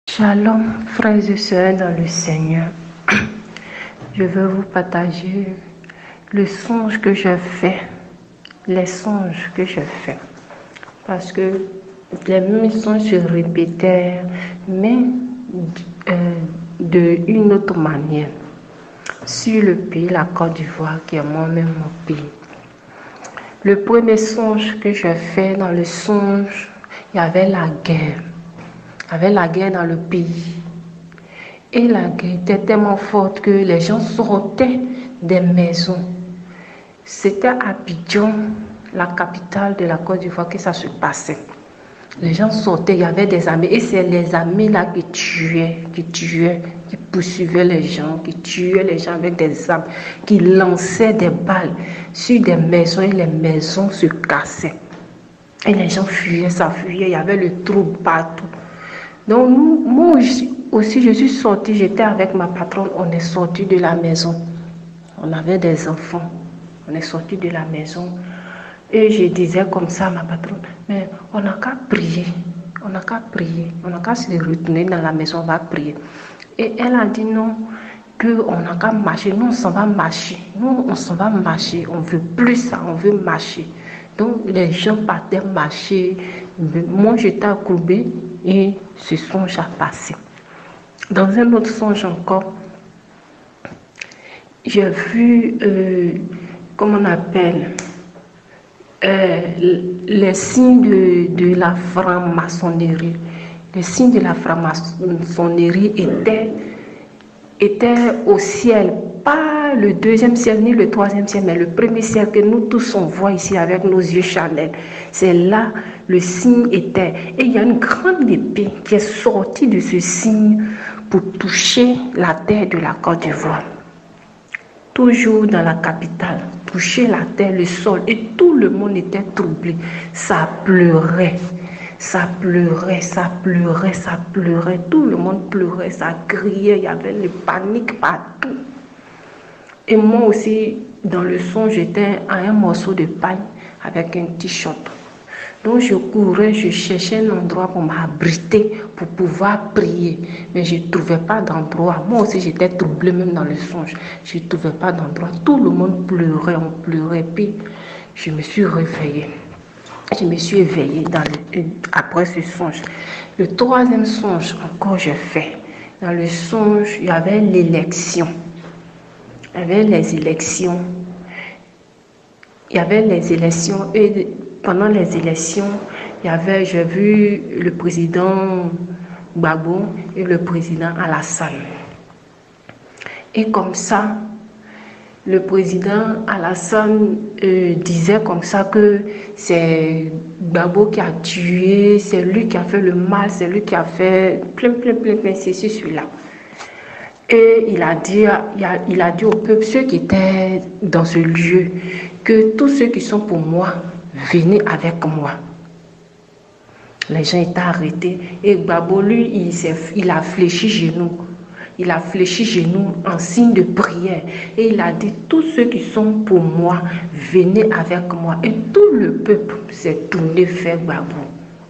Shalom, frères et sœurs dans le Seigneur. Je veux vous partager le songe que je fais, les songes que je fais. Parce que les mêmes songes se répétaient, mais d'une autre manière. Sur le pays, la Côte d'Ivoire, qui est moi-même mon pays. Le premier songe que je fais, dans le songe, il y avait la guerre. Il y avait la guerre dans le pays. Et la guerre était tellement forte que les gens sortaient des maisons. C'était à Abidjan, la capitale de la Côte d'Ivoire, que ça se passait. Les gens sortaient, il y avait des armées. Et c'est les armées là qui tuaient, qui poursuivaient les gens, qui tuaient les gens avec des armes, qui lançaient des balles sur des maisons et les maisons se cassaient. Et les gens fuyaient, ça fuyait, il y avait le trouble partout. Donc moi aussi je suis sortie, j'étais avec ma patronne, on est sorti de la maison. On avait des enfants, on est sorti de la maison. Et je disais comme ça à ma patronne, mais on n'a qu'à prier, on n'a qu'à se retourner dans la maison, on va prier. Et elle a dit non, qu'on n'a qu'à marcher, nous on s'en va marcher, on veut plus ça, on veut marcher. Donc les gens partaient marcher, moi j'étais accourbée et ce songe a passé. Dans un autre songe encore, j'ai vu, comment on appelle, les signes de la franc-maçonnerie. Les signes de la franc-maçonnerie étaient au ciel, pas le deuxième ciel ni le troisième ciel, mais le premier ciel que nous tous on voit ici avec nos yeux charnels. C'est là le signe était. Et il y a une grande épée qui est sortie de ce signe pour toucher la terre de la Côte d'Ivoire. Toujours dans la capitale, toucher la terre, le sol, et tout le monde était troublé. Ça pleurait, tout le monde pleurait, ça criait, il y avait une panique partout. Et moi aussi, dans le son, j'étais à un morceau de paille avec un t-shirt. Donc je courais, je cherchais un endroit pour m'abriter, pour pouvoir prier. Mais je ne trouvais pas d'endroit. Moi aussi j'étais troublée même dans le songe. Je ne trouvais pas d'endroit. Tout le monde pleurait, on pleurait. Puis je me suis réveillée. Je me suis éveillée après ce songe. Le troisième songe encore je fais. Dans le songe, il y avait l'élection. Il y avait les élections. Et pendant les élections, j'ai vu le président Gbagbo et le président Alassane. Et comme ça, le président Alassane disait comme ça que c'est Gbagbo qui a tué, c'est lui qui a fait le mal, c'est lui qui a fait plein, ceci, celui-là. Et il a dit au peuple, ceux qui étaient dans ce lieu, que tous ceux qui sont pour moi, venez avec moi. Les gens étaient arrêtés et Gbagbo, lui, il a fléchi genoux. Il a fléchi genoux en signe de prière. Et il a dit, tous ceux qui sont pour moi, venez avec moi. Et tout le peuple s'est tourné vers Gbagbo.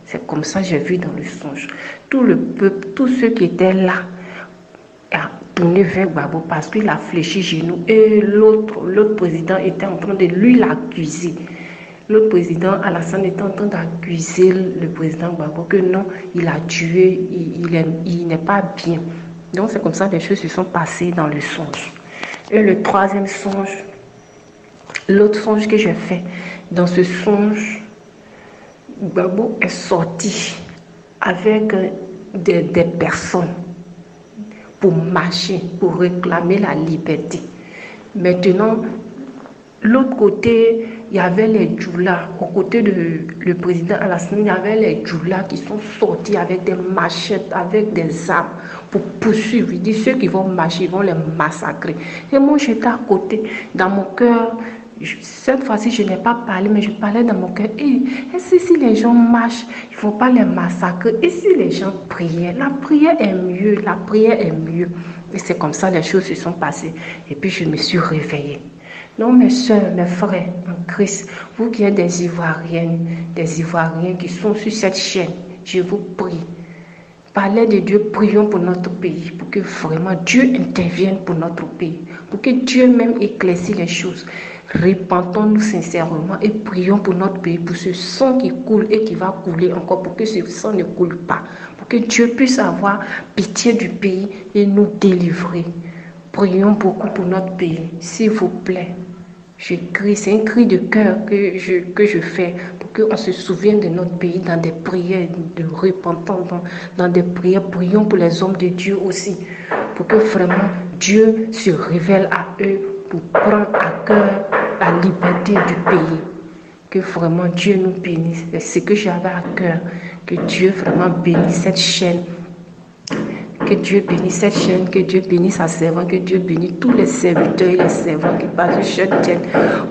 C'est comme ça que j'ai vu dans le songe. Tout le peuple, tous ceux qui étaient là, a tourné vers Gbagbo parce qu'il a fléchi genoux. Et l'autre président était en train de lui l'accuser. L'autre président, Alassane, était en train d'accuser le président Gbagbo que non, il a tué, il n'est pas bien. Donc c'est comme ça que les choses se sont passées dans le songe. Et le troisième songe, l'autre songe que j'ai fait, dans ce songe, Gbagbo est sorti avec des personnes pour marcher, pour réclamer la liberté. Maintenant, l'autre côté, il y avait les djoulas. Au côté du président Alassane, il y avait les djoulas qui sont sortis avec des machettes, avec des armes pour poursuivre. Il dit, ceux qui vont marcher, ils vont les massacrer. Et moi, j'étais à côté. Dans mon cœur, cette fois-ci, je n'ai pas parlé, mais je parlais dans mon cœur. Et si les gens marchent, il ne faut pas les massacrer. Et si les gens priaient, la prière est mieux. Et c'est comme ça que les choses se sont passées. Et puis, je me suis réveillée. Non, mes soeurs, mes frères en Christ, vous qui êtes des Ivoiriennes, des Ivoiriens qui sont sur cette chaîne, je vous prie. Parlez de Dieu, prions pour notre pays, pour que vraiment Dieu intervienne pour notre pays, pour que Dieu même éclaircisse les choses. Repentons-nous sincèrement et prions pour notre pays, pour ce sang qui coule et qui va couler encore, pour que ce sang ne coule pas, pour que Dieu puisse avoir pitié du pays et nous délivrer. Prions beaucoup pour notre pays, s'il vous plaît. Je crie, c'est un cri de cœur que je fais pour qu'on se souvienne de notre pays dans des prières de repentance, dans des prières. Prions pour les hommes de Dieu aussi, pour que vraiment Dieu se révèle à eux pour prendre à cœur la liberté du pays. Que vraiment Dieu nous bénisse. C'est ce que j'avais à cœur. Que Dieu vraiment bénisse cette chaîne. Que Dieu bénisse cette chaîne, que Dieu bénisse sa servante, que Dieu bénisse tous les serviteurs et les servants qui passent sur cette chaîne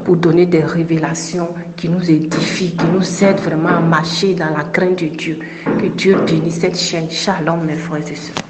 pour donner des révélations qui nous édifient, qui nous aident vraiment à marcher dans la crainte de Dieu. Que Dieu bénisse cette chaîne. Shalom mes frères et sœurs.